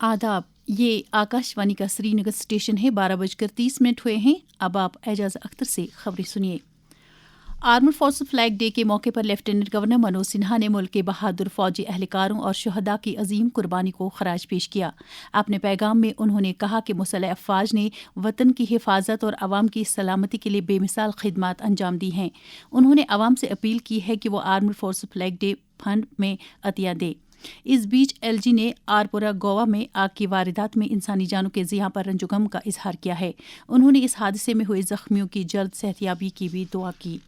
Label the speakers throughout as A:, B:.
A: आदाब, ये आकाशवाणी का श्रीनगर स्टेशन है। 12:30 हुए हैं। अब आप एजाज अख्तर से खबरें सुनिए। आर्मड फोर्स फ्लैग डे के मौके पर लेफ्टिनेंट गवर्नर मनोज सिन्हा ने मुल्क के बहादुर फौजी अहलकारों और शुहदा की अजीम कुर्बानी को खराज पेश किया। अपने पैगाम में उन्होंने कहा कि मुसल्लह अफवाज ने वतन की हिफाजत और अवाम की सलामती के लिए बेमिसाल खिदमात अंजाम दी हैं। उन्होंने अवाम से अपील की है कि वो armed force flag day fund में अतिया दे। इस बीच एलजी ने आरपुरा गोवा में आग की वारदात में इंसानी जानों के ज़िया पर रंजुगम का इजहार किया है। उन्होंने इस हादसे में हुए जख्मियों की जल्द सेहतयाबी की भी दुआ की।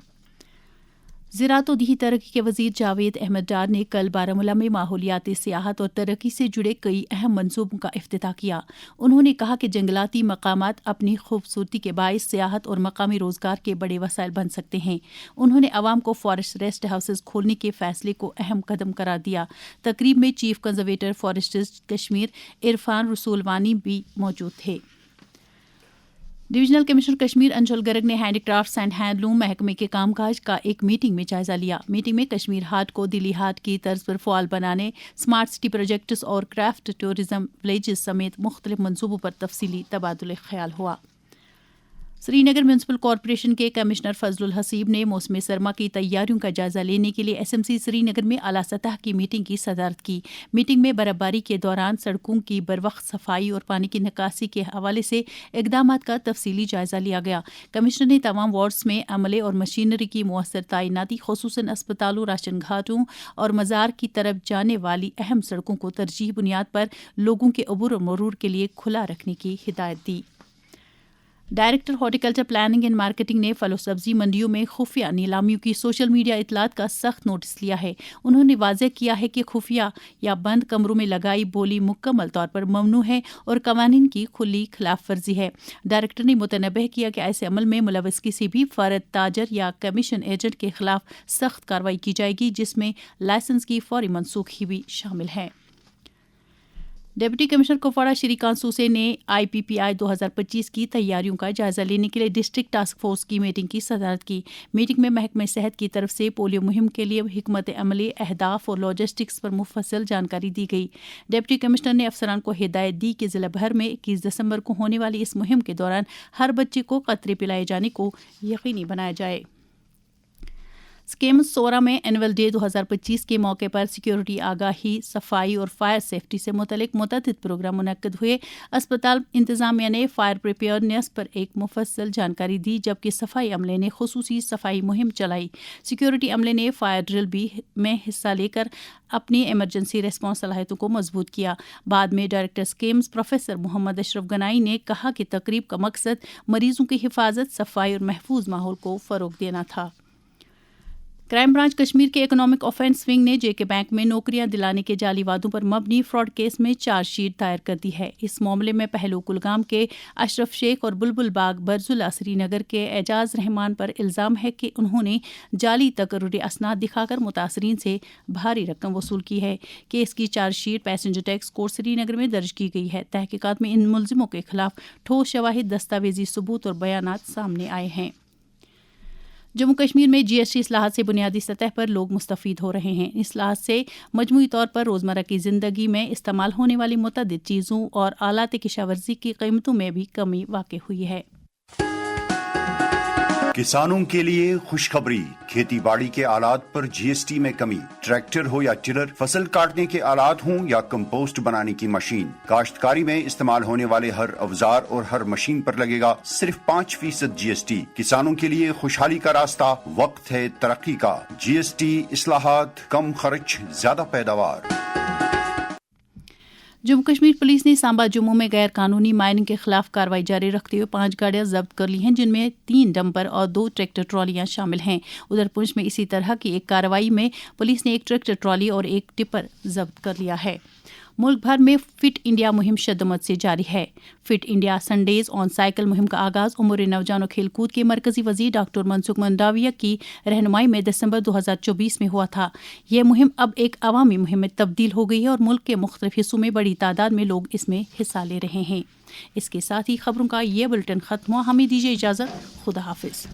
A: ज़राअत व दीही तरक्की के वज़ीर जावेद अहमद डार ने कल बारामूला में माहौलियाती सियाहत और तरक्की से जुड़े कई अहम मंसूबों का इफ्तिताह किया। उन्होंने कहा कि जंगलाती मकामात अपनी खूबसूरती के बायस सियाहत और मकामी रोज़गार के बड़े वसाइल बन सकते हैं। उन्होंने आवाम को फॉरेस्ट रेस्ट हाउसेज खोलने के फैसले को अहम कदम करार दिया। तकरीब में chief conservator forests Kashmir Irfan Rasoolwani भी मौजूद थे। डिवीजनल कमिश्नर कश्मीर अंशुल गर्ग ने हैंडीक्राफ्ट्स एंड हैंडलूम महकमे के कामकाज का एक मीटिंग में जायजा लिया। मीटिंग में कश्मीर हाट को दिल्ली हाट की तर्ज पर फ़आल बनाने, स्मार्ट सिटी प्रोजेक्ट्स और क्राफ्ट टूरिज्म विलेजेस समेत मुख्तलिफ मंसूबों पर तफसीली तबादुल ख्याल हुआ। श्रीनगर म्यूनसिपल कॉरपोरेशन के कमिश्नर फजलुल हसीब ने मौसम सरमा की तैयारियों का जायजा लेने के लिए एसएमसी श्रीनगर में आला सतह की मीटिंग की सदारत की। मीटिंग में बर्फबारी के दौरान सड़कों की बरवक्त सफाई और पानी की निकासी के हवाले से इकदामात का तफसीली जायजा लिया गया। कमिश्नर ने तमाम वार्ड्स में अमले और मशीनरी की मुअस्सर तैनाती, खुसूसन अस्पतालों, राशन घाटों और मज़ार की तरफ जाने वाली अहम सड़कों को तरजीह बुनियाद पर लोगों के अबूर और मरूर के लिए खुला रखने की हिदायत दी। Director horticulture planning and marketing ने फल और सब्जी मंडियों में खुफिया नीलामियों की सोशल मीडिया इतलात का सख्त नोटिस लिया है। उन्होंने वाज़ेह किया है कि खुफिया या बंद कमरों में लगाई बोली मुकम्मल तौर पर ममनू है और कवानीन की खुली खिलाफ वर्जी है। डायरेक्टर ने मुतनब्बह किया कि ऐसे अमल में मुलविस किसी भी फर्द, ताजर या कमीशन एजेंट के खिलाफ सख्त कार्रवाई की जाएगी, जिसमें लाइसेंस की फौरी मनसूखी भी शामिल है। Deputy commissioner Kupwara Shrikant SUSE ने IPPI 2025 की तैयारियों का जायजा लेने के लिए डिस्ट्रिक्ट टास्क फोर्स की मीटिंग की सदारत की। मीटिंग में महकमे सेहत की तरफ से पोलियो मुहिम के लिए हिकमत अमली, अहदाफ और लॉजिस्टिक्स पर मुफस्सल जानकारी दी गई। डिप्टी कमिश्नर ने अफसरान को हिदायत दी कि जिला भर में 21 दिसंबर को होने वाली इस मुहिम के दौरान हर बच्चे को कतरे पिलाए जाने को यकीनी बनाया जाए। स्केम सोरा में एनुअल डे 2025 के मौके पर सिक्योरिटी आगाही, सफाई और फायर सेफ्टी से मुतल्लिक मुतअद्दिद प्रोग्राम मुनक्कद हुए। अस्पताल इंतजामिया ने फायर प्रिपेयरनेस पर एक मुफस्सल जानकारी दी, जबकि सफाई अमले ने खुसूसी सफाई मुहिम चलाई। सिक्योरिटी अमले ने फायर ड्रिल भी में हिस्सा लेकर अपनी इमरजेंसी रेस्पॉन्स सलाहियतों को मजबूत किया। बाद में director schemes professor Mohammad Ashraf Ganai ने कहा कि तकरीब का मकसद मरीजों की हिफाजत, सफाई और महफूज माहौल को फ़रोग देना था। क्राइम ब्रांच कश्मीर के इकोनॉमिक ऑफेंस विंग ने जेके बैंक में नौकरियां दिलाने के जाली वादों पर मबनी फ्रॉड केस में चार्जशीट दायर कर दी है। इस मामले में पहलू कुलगाम के अशरफ शेख और बुलबुल बाग बरजुला श्रीनगर के एजाज रहमान पर इल्ज़ाम है कि उन्होंने जाली तकर्रुरी असनाद दिखाकर मुतासरीन से भारी रकम वसूल की है। केस की chargesheet passenger tax court Srinagar में दर्ज की गई है। तहकीकात में इन मुलजिमों के खिलाफ ठोस शवाहिद, दस्तावेजी सबूत और बयानात सामने आए हैं। जम्मू कश्मीर में GST इस्लाहात से बुनियादी सतह पर लोग मुस्तफ़ीद हो रहे हैं। इस्लाहात से मजमूई तौर पर रोज़मर्रा की ज़िंदगी में इस्तेमाल होने वाली मुतअद्दिद चीज़ों और आलात किशावर्जी की कीमतों में भी कमी वाक़ हुई है।
B: किसानों के लिए खुशखबरी, खेती बाड़ी के आलात पर GST में कमी। ट्रैक्टर हो या टिलर, फसल काटने के आलात हों या कंपोस्ट बनाने की मशीन, काश्तकारी में इस्तेमाल होने वाले हर औजार और हर मशीन पर लगेगा सिर्फ 5% GST। किसानों के लिए खुशहाली का रास्ता, वक्त है तरक्की का। GST इस्लाहात, कम खर्च, ज्यादा पैदावार।
A: जम्मू कश्मीर पुलिस ने सांबा जम्मू में गैर कानूनी माइनिंग के खिलाफ कार्रवाई जारी रखते हुए 5 गाड़ियां जब्त कर ली हैं, जिनमें 3 डंपर और 2 ट्रैक्टर ट्रॉलियां शामिल हैं। उधर पुंछ में इसी तरह की एक कार्रवाई में पुलिस ने एक ट्रैक्टर ट्रॉली और एक टिपर जब्त कर लिया है। मुल्क भर में फिट इंडिया मुहिम शद्दमत से जारी है। Fit India Sundays on cycle मुहिम का आगाज उमूर नौजवान और खेलकूद के मरकजी वजीर डॉक्टर मनसुख मंडाविया की रहनुमाई में दिसंबर 2024 में हुआ था। यह मुहिम अब एक अवामी मुहिम में तब्दील हो गई है और मुल्क के मुख्तलिफ हिस्सों में बड़ी तादाद में लोग इसमें हिस्सा ले रहे हैं। इसके साथ ही खबरों का ये बुलेटिन खत्म हुआ। हमें दीजिए इजाज़त। खुदा हाफिज।